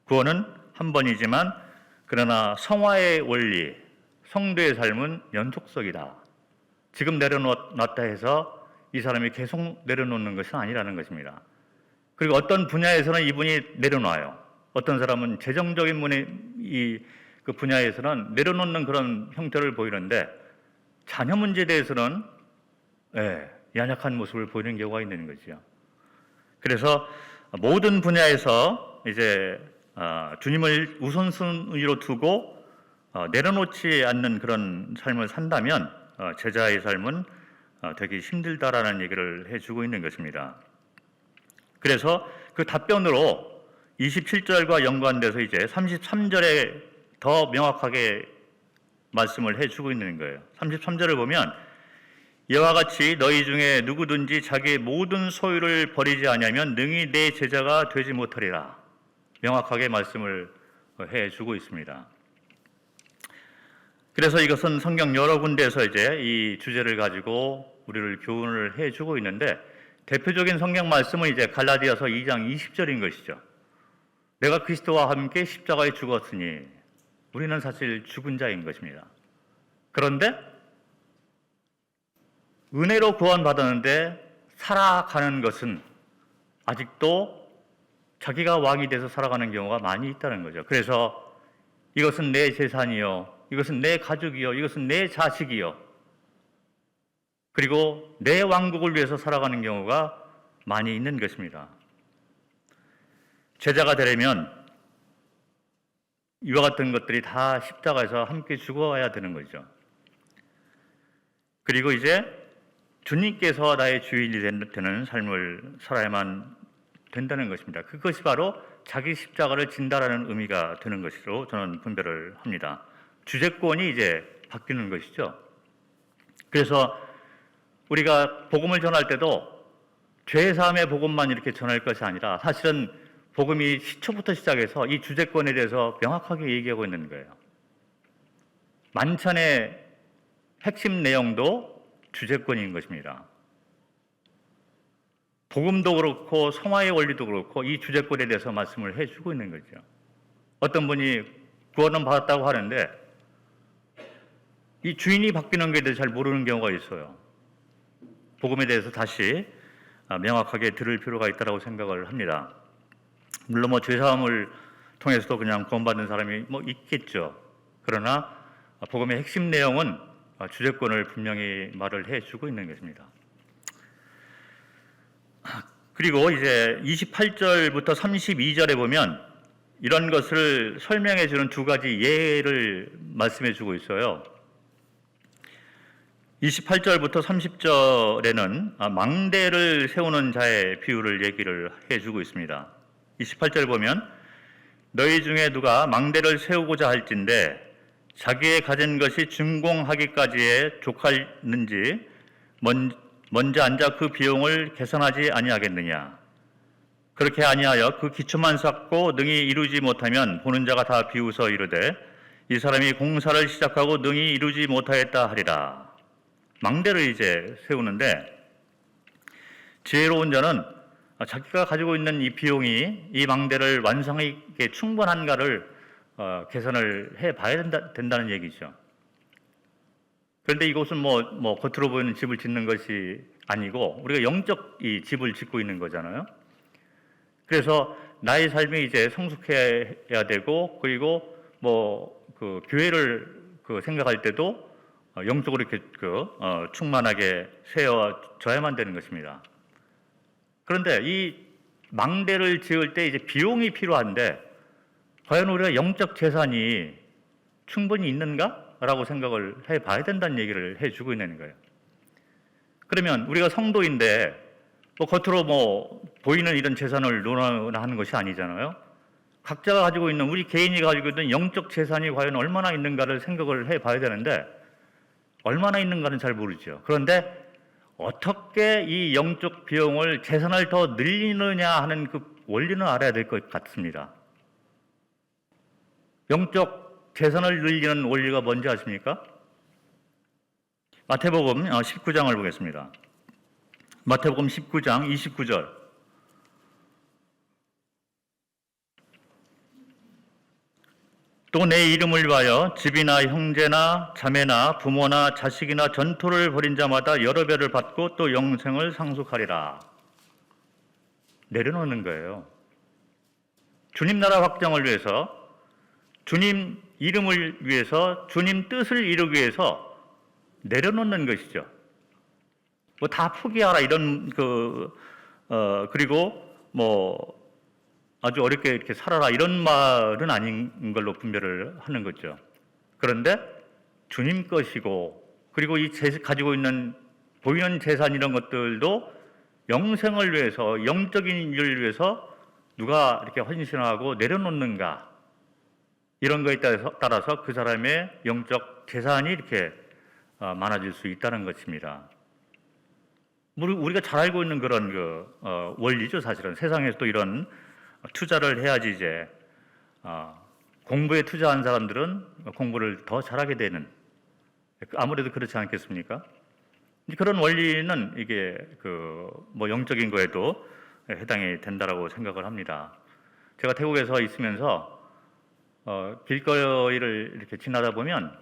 S1: 구원은 한 번이지만 그러나 성화의 원리, 성도의 삶은 연속성이다. 지금 내려놨다 해서 이 사람이 계속 내려놓는 것은 아니라는 것입니다. 그리고 어떤 분야에서는 이분이 내려놔요. 어떤 사람은 재정적인 그 분야에서는 내려놓는 그런 형태를 보이는데 자녀 문제에 대해서는 연약한 모습을 보이는 경우가 있는 거죠. 그래서 모든 분야에서 이제 주님을 우선순위로 두고 내려놓지 않는 그런 삶을 산다면 제자의 삶은 되게 힘들다라는 얘기를 해주고 있는 것입니다. 그래서 그 답변으로 27절과 연관돼서 이제 33절에 더 명확하게 말씀을 해주고 있는 거예요. 33절을 보면 이와 같이 너희 중에 누구든지 자기의 모든 소유를 버리지 아니하면 능히 내 제자가 되지 못하리라. 명확하게 말씀을 해주고 있습니다. 그래서 이것은 성경 여러 군데에서 이제 이 주제를 가지고 우리를 교훈을 해주고 있는데 대표적인 성경 말씀은 이제 갈라디아서 2장 20절인 것이죠. 내가 그리스도와 함께 십자가에 죽었으니 우리는 사실 죽은 자인 것입니다. 그런데 은혜로 구원받았는데 살아가는 것은 아직도 자기가 왕이 돼서 살아가는 경우가 많이 있다는 거죠. 그래서 이것은 내 재산이요, 이것은 내 가족이요, 이것은 내 자식이요, 그리고 내 왕국을 위해서 살아가는 경우가 많이 있는 것입니다. 제자가 되려면 이와 같은 것들이 다 십자가에서 함께 죽어야 되는 거죠. 그리고 이제 주님께서 나의 주인이 되는 삶을 살아야만 된다는 것입니다. 그것이 바로 자기 십자가를 진다라는 의미가 되는 것으로 저는 분별을 합니다. 주제권이 이제 바뀌는 것이죠. 그래서 우리가 복음을 전할 때도 죄사함의 복음만 이렇게 전할 것이 아니라 사실은 복음이 시초부터 시작해서 이 주제권에 대해서 명확하게 얘기하고 있는 거예요. 만찬의 핵심 내용도 주제권인 것입니다. 복음도 그렇고 성화의 원리도 그렇고 이 주제권에 대해서 말씀을 해주고 있는 거죠. 어떤 분이 구원은 받았다고 하는데 이 주인이 바뀌는 것에 대해서 잘 모르는 경우가 있어요. 복음에 대해서 다시 명확하게 들을 필요가 있다고 생각을 합니다. 물론 죄사함을 통해서도 그냥 구원받는 사람이 있겠죠. 그러나 복음의 핵심 내용은 주제권을 분명히 말을 해주고 있는 것입니다. 그리고 이제 28절부터 32절에 보면 이런 것을 설명해 주는 두 가지 예를 말씀해 주고 있어요. 28절부터 30절에는 망대를 세우는 자의 비유를 얘기를 해주고 있습니다. 28절 보면 너희 중에 누가 망대를 세우고자 할진대 자기의 가진 것이 준공하기까지에 족하는지 먼저 앉아 그 비용을 계산하지 아니하겠느냐. 그렇게 아니하여 그 기초만 쌓고 능히 이루지 못하면 보는 자가 다 비웃어 이르되 이 사람이 공사를 시작하고 능히 이루지 못하였다 하리라. 망대를 이제 세우는데 지혜로운 자는 자기가 가지고 있는 이 비용이 이 망대를 완성하기에 충분한가를 계산을 해봐야 된다는 얘기죠. 그런데 이곳은 겉으로 보이는 집을 짓는 것이 아니고 우리가 영적 이 집을 짓고 있는 거잖아요. 그래서 나의 삶이 이제 성숙해야 되고 그리고 그 교회를 생각할 때도 영적으로 이렇게 충만하게 세워져야만 되는 것입니다. 그런데 이 망대를 지을 때 이제 비용이 필요한데 과연 우리가 영적 재산이 충분히 있는가라고 생각을 해봐야 된다는 얘기를 해주고 있는 거예요. 그러면 우리가 성도인데 겉으로 보이는 이런 재산을 논하는 것이 아니잖아요. 각자가 가지고 있는 우리 개인이 가지고 있는 영적 재산이 과연 얼마나 있는가를 생각을 해봐야 되는데 얼마나 있는가는 잘 모르죠. 그런데 어떻게 이 영적 비용을 재산을 더 늘리느냐 하는 그 원리는 알아야 될 것 같습니다. 영적 재산을 늘리는 원리가 뭔지 아십니까? 마태복음 19장을 보겠습니다. 마태복음 19장 29절. 또 내 이름을 위하여 집이나 형제나 자매나 부모나 자식이나 전토를 벌인 자마다 여러 배를 받고 또 영생을 상속하리라. 내려놓는 거예요. 주님 나라 확장을 위해서, 주님 이름을 위해서, 주님 뜻을 이루기 위해서 내려놓는 것이죠. 뭐 다 포기하라 이런 그리고 뭐 아주 어렵게 이렇게 살아라 이런 말은 아닌 걸로 분별을 하는 거죠. 그런데 주님 것이고, 그리고 이 가지고 있는 보이는 재산 이런 것들도 영생을 위해서, 영적인 일을 위해서 누가 이렇게 헌신하고 내려놓는가, 이런 거에 따라서 그 사람의 영적 재산이 이렇게 많아질 수 있다는 것입니다. 우리가 잘 알고 있는 그런 원리죠. 사실은 세상에서도 이런 투자를 해야지 이제 공부에 투자한 사람들은 공부를 더 잘하게 되는, 아무래도 그렇지 않겠습니까? 그런 원리는 이게 뭐 영적인 거에도 해당이 된다라고 생각을 합니다. 제가 태국에서 있으면서 길거리를 이렇게 지나다 보면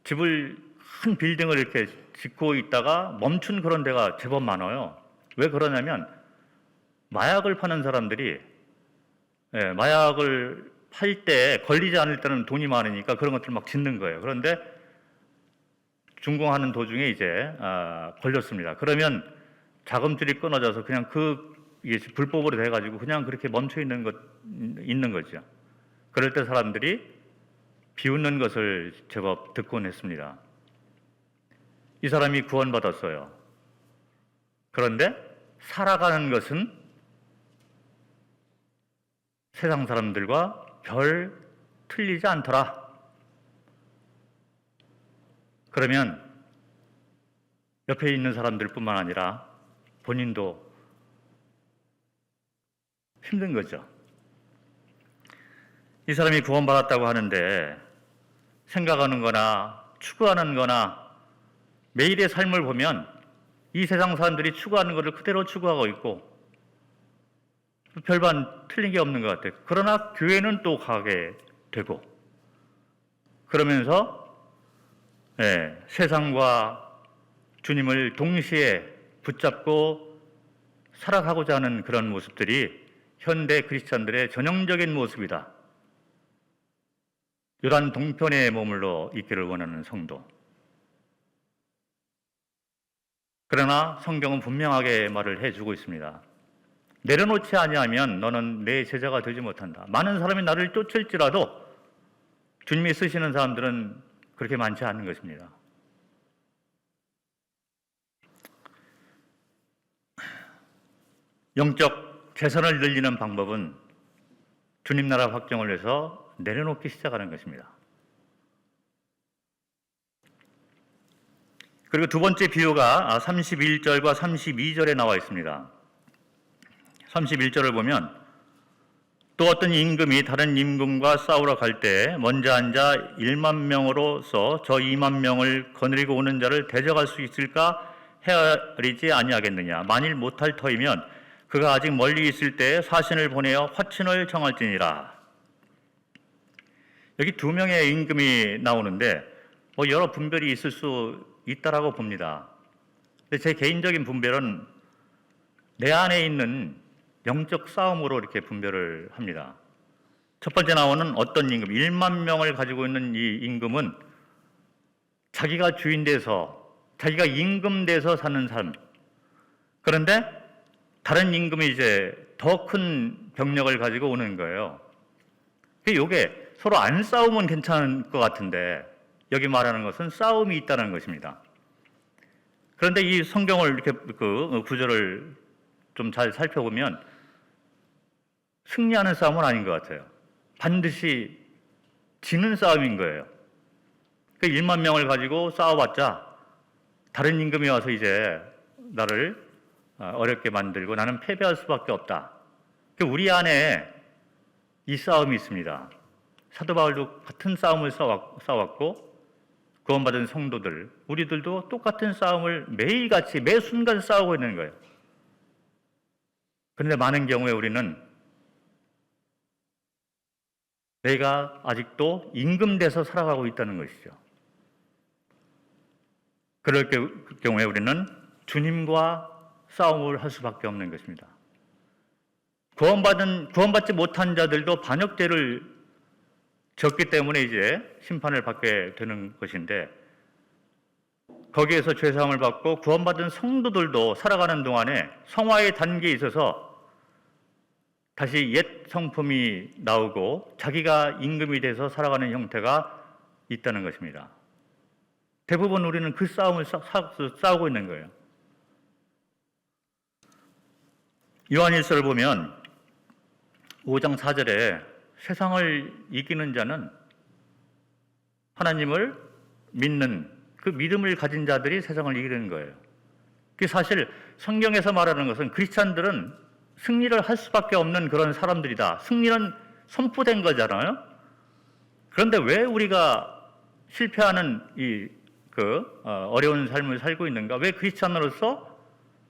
S1: 집을 큰 빌딩을 이렇게 짓고 있다가 멈춘 그런 데가 제법 많아요. 왜 그러냐면 마약을 파는 사람들이 마약을 팔 때 걸리지 않을 때는 돈이 많으니까 그런 것들을 막 짓는 거예요. 그런데 준공하는 도중에 이제 걸렸습니다. 그러면 자금줄이 끊어져서 그냥 이게 불법으로 돼가지고 그냥 그렇게 멈춰 있는 거죠. 그럴 때 사람들이 비웃는 것을 제법 듣곤 했습니다. 이 사람이 구원받았어요. 그런데 살아가는 것은 세상 사람들과 별 틀리지 않더라. 그러면 옆에 있는 사람들뿐만 아니라 본인도 힘든 거죠. 이 사람이 구원받았다고 하는데 생각하는 거나 추구하는 거나 매일의 삶을 보면 이 세상 사람들이 추구하는 것을 그대로 추구하고 있고 별반 틀린 게 없는 것 같아요. 그러나 교회는 또 가게 되고, 그러면서 세상과 주님을 동시에 붙잡고 살아가고자 하는 그런 모습들이 현대 크리스찬들의 전형적인 모습이다. 요단 동편에 머물러 있기를 원하는 성도. 그러나 성경은 분명하게 말을 해주고 있습니다. 내려놓지 아니하면 너는 내 제자가 되지 못한다. 많은 사람이 나를 쫓을지라도 주님이 쓰시는 사람들은 그렇게 많지 않은 것입니다. 영적 재산을 늘리는 방법은 주님 나라 확정을 위해서 내려놓기 시작하는 것입니다. 그리고 두 번째 비유가 31절과 32절에 나와 있습니다. 31절을 보면 또 어떤 임금이 다른 임금과 싸우러 갈 때 먼저 앉아 1만 명으로서 저 2만 명을 거느리고 오는 자를 대적할 수 있을까 헤아리지 아니하겠느냐. 만일 못할 터이면 그가 아직 멀리 있을 때 사신을 보내어 화친을 정할지니라. 여기 두 명의 임금이 나오는데 여러 분별이 있을 수 있다라고 봅니다. 근데 제 개인적인 분별은 내 안에 있는 영적 싸움으로 이렇게 분별을 합니다. 첫 번째 나오는 어떤 임금, 1만 명을 가지고 있는 이 임금은 자기가 주인 돼서, 자기가 임금 돼서 사는 삶. 그런데 다른 임금이 이제 더 큰 병력을 가지고 오는 거예요. 이게 서로 안 싸우면 괜찮을 것 같은데 여기 말하는 것은 싸움이 있다는 것입니다. 그런데 이 성경을 이렇게 구절을 좀 잘 살펴보면 승리하는 싸움은 아닌 것 같아요. 반드시 지는 싸움인 거예요. 1만 명을 가지고 싸워봤자 다른 임금이 와서 이제 나를 어렵게 만들고 나는 패배할 수밖에 없다. 우리 안에 이 싸움이 있습니다. 사도 바울도 같은 싸움을 싸웠고 구원받은 성도들, 우리들도 똑같은 싸움을 매일같이 매 순간 싸우고 있는 거예요. 그런데 많은 경우에 우리는 내가 아직도 임금돼서 살아가고 있다는 것이죠. 그럴 경우에 우리는 주님과 싸움을 할 수밖에 없는 것입니다. 구원받지 못한 자들도 반역죄를 졌기 때문에 이제 심판을 받게 되는 것인데, 거기에서 죄사함을 받고 구원받은 성도들도 살아가는 동안에 성화의 단계에 있어서 다시 옛 성품이 나오고 자기가 임금이 돼서 살아가는 형태가 있다는 것입니다. 대부분 우리는 그 싸움을 싸우고 있는 거예요. 요한일서를 보면 5장 4절에 세상을 이기는 자는 하나님을 믿는 그 믿음을 가진 자들이 세상을 이기는 거예요. 그 사실 성경에서 말하는 것은 크리스찬들은 승리를 할 수밖에 없는 그런 사람들이다. 승리는 선포된 거잖아요. 그런데 왜 우리가 실패하는 어려운 삶을 살고 있는가? 왜 크리스찬으로서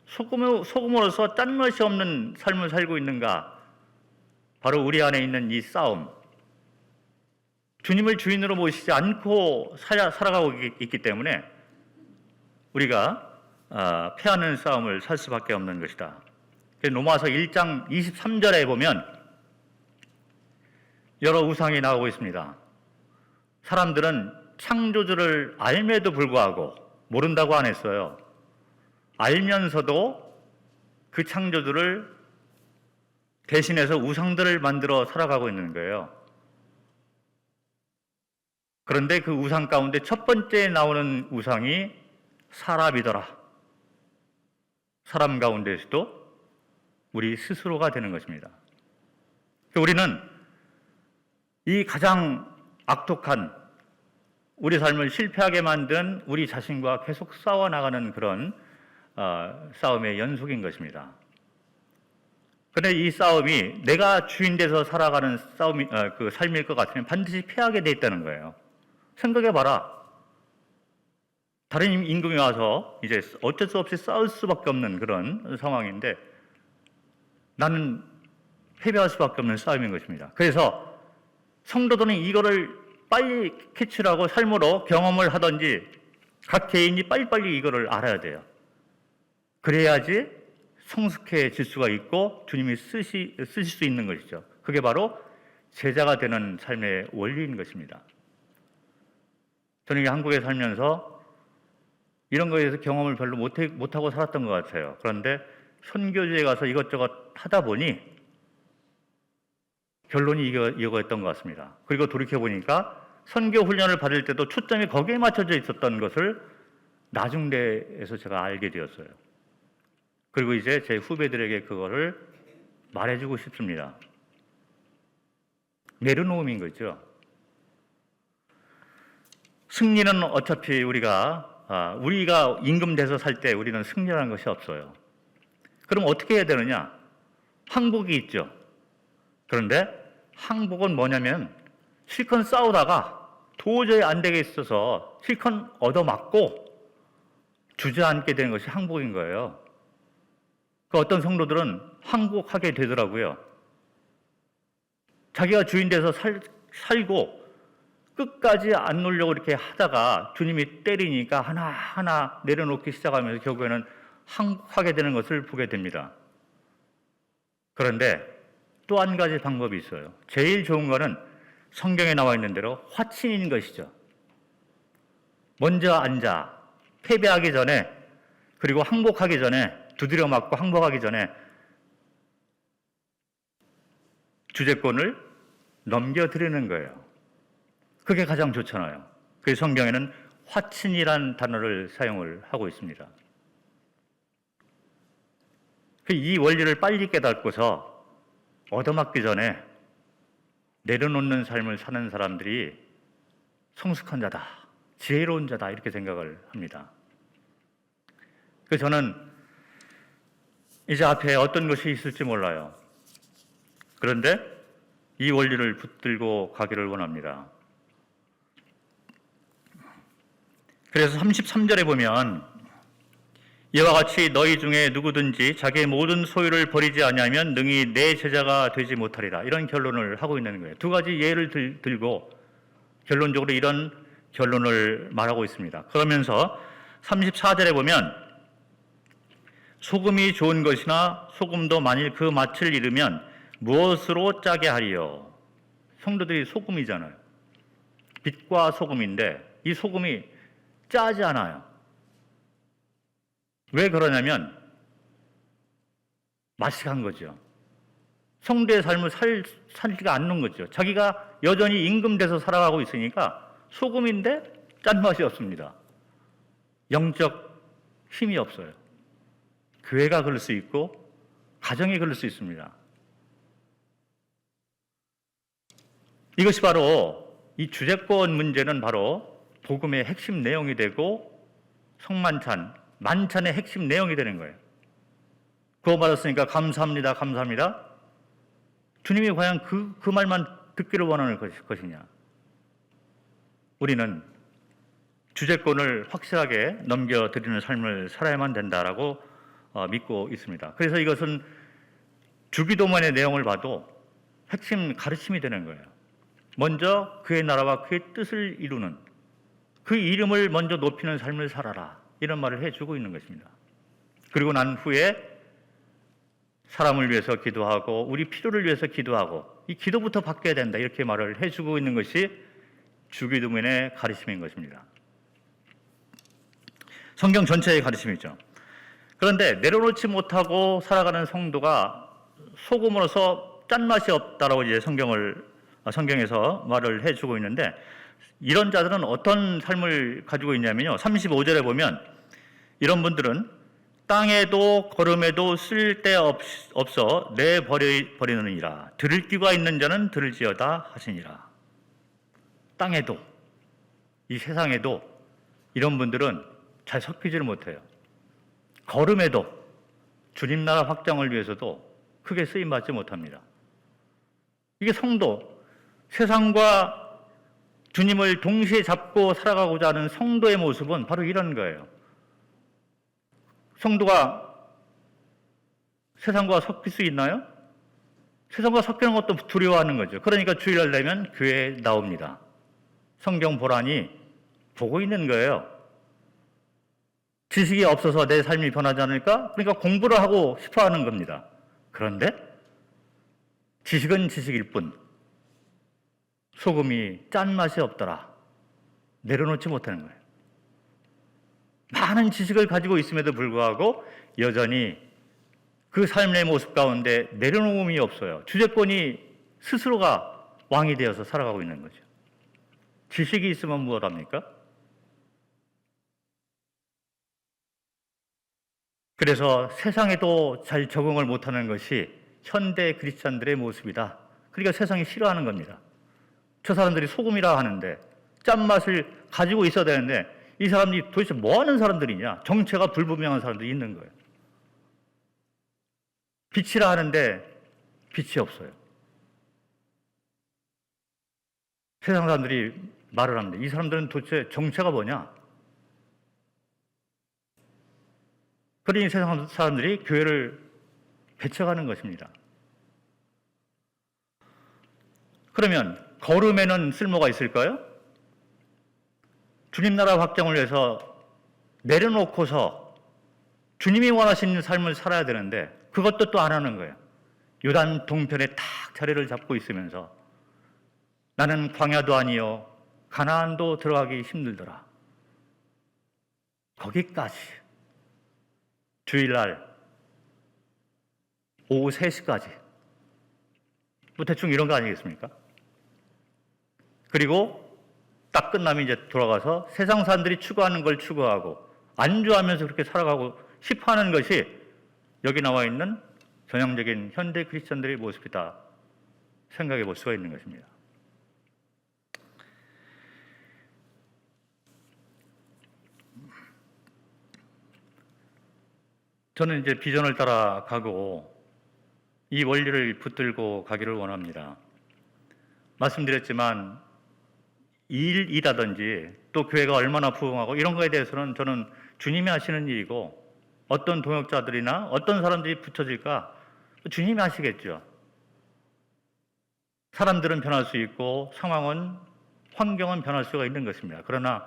S1: 소금으로서 짠맛이 없는 삶을 살고 있는가? 바로 우리 안에 있는 이 싸움. 주님을 주인으로 모시지 않고 살아가고 있기 때문에 우리가 패하는 싸움을 살 수밖에 없는 것이다. 로마서 1장 23절에 보면 여러 우상이 나오고 있습니다. 사람들은 창조주를 알매도 불구하고 모른다고 안 했어요. 알면서도 그 창조주를 대신해서 우상들을 만들어 살아가고 있는 거예요. 그런데 그 우상 가운데 첫 번째 나오는 우상이 사람이더라. 사람 가운데서도 우리 스스로가 되는 것입니다. 우리는 이 가장 악독한 우리 삶을 실패하게 만든 우리 자신과 계속 싸워나가는 그런 싸움의 연속인 것입니다. 그런데 이 싸움이 내가 주인 돼서 살아가는 그 삶일 것 같으면 반드시 패하게 돼 있다는 거예요. 생각해봐라. 다른 임금이 와서 이제 어쩔 수 없이 싸울 수밖에 없는 그런 상황인데 나는 패배할 수밖에 없는 싸움인 것입니다. 그래서 성도들은 이거를 빨리 캐치하고 삶으로 경험을 하든지 각 개인이 빨리빨리 이거를 알아야 돼요. 그래야지 성숙해질 수가 있고 주님이 쓰실 수 있는 것이죠. 그게 바로 제자가 되는 삶의 원리인 것입니다. 저는 한국에 살면서 이런 거에 대해서 경험을 별로 못하고 살았던 것 같아요. 그런데 선교지에 가서 이것저것 하다 보니 결론이 이거였던 것 같습니다. 그리고 돌이켜보니까 선교 훈련을 받을 때도 초점이 거기에 맞춰져 있었던 것을 나중대에서 제가 알게 되었어요. 그리고 이제 제 후배들에게 그거를 말해주고 싶습니다. 내려놓음인 거죠. 승리는 어차피 우리가 임금 돼서 살 때 우리는 승리라는 것이 없어요. 그럼 어떻게 해야 되느냐? 항복이 있죠. 그런데 항복은 뭐냐면 실컷 싸우다가 도저히 안 되겠어서 실컷 얻어맞고 주저앉게 되는 것이 항복인 거예요. 그 어떤 성도들은 항복하게 되더라고요. 자기가 주인 돼서 살고 끝까지 안 놓으려고 이렇게 하다가 주님이 때리니까 하나하나 내려놓기 시작하면서 결국에는 항복하게 되는 것을 보게 됩니다. 그런데 또 한 가지 방법이 있어요. 제일 좋은 거는 성경에 나와 있는 대로 화친인 것이죠. 먼저 앉아 패배하기 전에, 그리고 항복하기 전에, 두드려 맞고 항복하기 전에 주재권을 넘겨드리는 거예요. 그게 가장 좋잖아요. 그래서 성경에는 화친이란 단어를 사용을 하고 있습니다. 이 원리를 빨리 깨닫고서 얻어맞기 전에 내려놓는 삶을 사는 사람들이 성숙한 자다, 지혜로운 자다, 이렇게 생각을 합니다. 그래서 저는 이제 앞에 어떤 것이 있을지 몰라요. 그런데 이 원리를 붙들고 가기를 원합니다. 그래서 33절에 보면 이와 같이 너희 중에 누구든지 자기의 모든 소유를 버리지 아니하면 능히 내 제자가 되지 못하리라. 이런 결론을 하고 있는 거예요. 두 가지 예를 들고 결론적으로 이런 결론을 말하고 있습니다. 그러면서 34절에 보면 소금이 좋은 것이나 소금도 만일 그 맛을 잃으면 무엇으로 짜게 하리요? 성도들이 소금이잖아요. 빛과 소금인데 이 소금이 짜지 않아요. 왜 그러냐면 맛이 간 거죠. 성도의 삶을 살지가 않는 거죠. 자기가 여전히 임금돼서 살아가고 있으니까 소금인데 짠맛이 없습니다. 영적 힘이 없어요. 교회가 그럴 수 있고 가정이 그럴 수 있습니다. 이것이 바로 이 주제권 문제는 바로 복음의 핵심 내용이 되고 성만찬, 만찬의 핵심 내용이 되는 거예요. 구원받았으니까 감사합니다, 감사합니다. 주님이 과연 그 말만 듣기를 원하는 것이냐? 우리는 주제권을 확실하게 넘겨드리는 삶을 살아야만 된다라고 믿고 있습니다. 그래서 이것은 주기도문의 내용을 봐도 핵심 가르침이 되는 거예요. 먼저 그의 나라와 그의 뜻을 이루는, 그 이름을 먼저 높이는 삶을 살아라, 이런 말을 해주고 있는 것입니다. 그리고 난 후에 사람을 위해서 기도하고 우리 필요를 위해서 기도하고 이 기도부터 바뀌어야 된다, 이렇게 말을 해주고 있는 것이 주기도문의 가르침인 것입니다. 성경 전체의 가르침이죠. 그런데 내려놓지 못하고 살아가는 성도가 소금으로서 짠맛이 없다라고 이제 성경에서 말을 해주고 있는데, 이런 자들은 어떤 삶을 가지고 있냐면요, 35절에 보면 이런 분들은 땅에도 거름에도 쓸데없어 내버리느니라. 들을 귀가 있는 자는 들을지어다 하시니라. 땅에도, 이 세상에도 이런 분들은 잘 섞이지를 못해요. 거름에도, 주님 나라 확장을 위해서도 크게 쓰임받지 못합니다. 이게 성도, 세상과 주님을 동시에 잡고 살아가고자 하는 성도의 모습은 바로 이런 거예요. 성도가 세상과 섞일 수 있나요? 세상과 섞이는 것도 두려워하는 거죠. 그러니까 주일날 되면 교회에 나옵니다. 성경 보라니 보고 있는 거예요. 지식이 없어서 내 삶이 변하지 않을까? 그러니까 공부를 하고 싶어 하는 겁니다. 그런데 지식은 지식일 뿐 소금이 짠맛이 없더라. 내려놓지 못하는 거예요. 많은 지식을 가지고 있음에도 불구하고 여전히 그 삶의 모습 가운데 내려놓음이 없어요. 주제권이 스스로가 왕이 되어서 살아가고 있는 거죠. 지식이 있으면 무엇합니까? 그래서 세상에도 잘 적응을 못하는 것이 현대 크리스찬들의 모습이다. 그러니까 세상이 싫어하는 겁니다. 저 사람들이 소금이라 하는데 짠맛을 가지고 있어야 되는데 이 사람들이 도대체 뭐 하는 사람들이냐? 정체가 불분명한 사람들이 있는 거예요. 빛이라 하는데 빛이 없어요. 세상 사람들이 말을 합니다. 이 사람들은 도대체 정체가 뭐냐? 그러니 세상 사람들이 교회를 배척하는 것입니다. 그러면 거름에는 쓸모가 있을까요? 주님 나라 확장을 위해서 내려놓고서 주님이 원하시는 삶을 살아야 되는데 그것도 또 안 하는 거예요. 요단 동편에 탁 자리를 잡고 있으면서 나는 광야도 아니요 가나안도 들어가기 힘들더라. 거기까지 주일날 오후 3시까지 뭐 대충 이런 거 아니겠습니까? 그리고 딱 끝나면 이제 돌아가서 세상 사람들이 추구하는 걸 추구하고 안주하면서 그렇게 살아가고 싶어하는 것이 여기 나와 있는 전형적인 현대 크리스천들의 모습이다 생각해 볼 수가 있는 것입니다. 저는 이제 비전을 따라가고 이 원리를 붙들고 가기를 원합니다. 말씀드렸지만 일이라든지 또 교회가 얼마나 부흥하고 이런 거에 대해서는 저는 주님이 하시는 일이고 어떤 동역자들이나 어떤 사람들이 붙여질까 주님이 아시겠죠. 사람들은 변할 수 있고 상황은 환경은 변할 수가 있는 것입니다. 그러나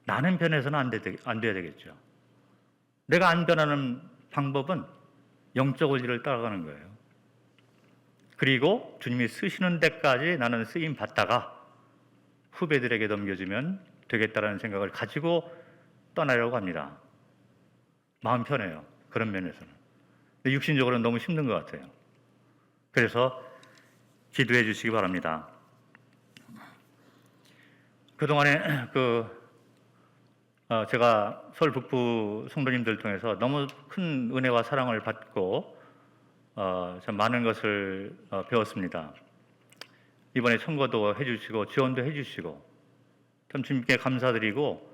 S1: 나는 변해서는 안 돼야 되겠죠. 내가 안 변하는 방법은 영적 원리를 따라가는 거예요. 그리고 주님이 쓰시는 데까지 나는 쓰임 받다가 후배들에게 넘겨주면 되겠다라는 생각을 가지고 떠나려고 합니다. 마음 편해요. 그런 면에서는. 근데 육신적으로는 너무 힘든 것 같아요. 그래서 기도해 주시기 바랍니다. 그동안에 제가 서울 북부 성도님들 통해서 너무 큰 은혜와 사랑을 받고 참 많은 것을 배웠습니다. 이번에 청구도 해주시고 지원도 해주시고 참 주님께 감사드리고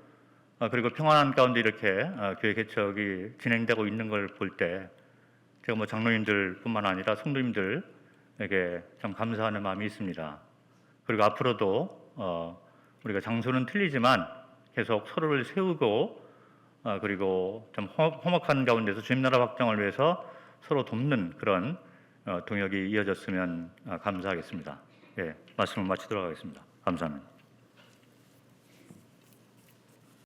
S1: 그리고 평안한 가운데 이렇게 교회 개척이 진행되고 있는 걸 볼 때 제가 뭐 장로님들뿐만 아니라 성도님들에게 참 감사하는 마음이 있습니다. 그리고 앞으로도 우리가 장소는 틀리지만 계속 서로를 세우고 그리고 좀 험악한 가운데서 주님 나라 확장을 위해서 서로 돕는 그런 동역이 이어졌으면 감사하겠습니다. 예, 말씀을 마치도록 하겠습니다. 감사합니다.